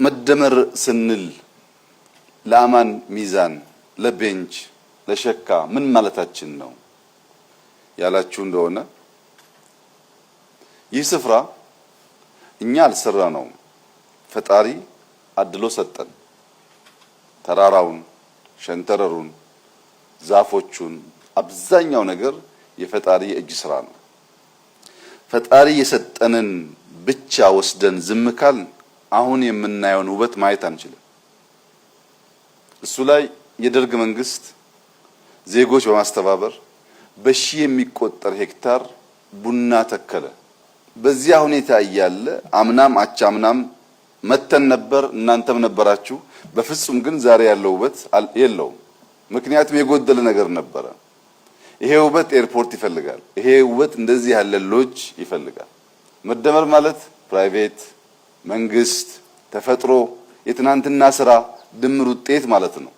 መደመር ስንል ለአማን ሚዛን ለቤንች ለሸካ ምን ማለታችን ነው ያላችሁ እንደሆነ ይህ ስፍራ እኛ አልሰራ ነው ፈጣሪ አድሎ ሰጠን። ተራራውን፣ ሸንተረሩን፣ ዛፎቹን አብዛኛው ነገር የፈጣሪ እጅ ስራ ነው። ፈጣሪ የሰጠንን ብቻ ወስደን ዝም ካል አሁን የምናየውን ውበት ማየት አንችልም። እሱ ላይ የደርግ መንግስት ዜጎች በማስተባበር በሺህ የሚቆጠር ሄክታር ቡና ተከለ። በዚያ ሁኔታ እያለ አምናም አቻምናም መተን ነበር፣ እናንተም ነበራችሁ። በፍጹም ግን ዛሬ ያለው ውበት የለውም። ምክንያቱም የጎደለ ነገር ነበረ። ይሄ ውበት ኤርፖርት ይፈልጋል። ይሄ ውበት እንደዚህ ያለ ሎጅ ይፈልጋል። መደመር ማለት ፕራይቬት፣ መንግስት፣ ተፈጥሮ፣ የትናንትና ስራ ድምር ውጤት ማለት ነው።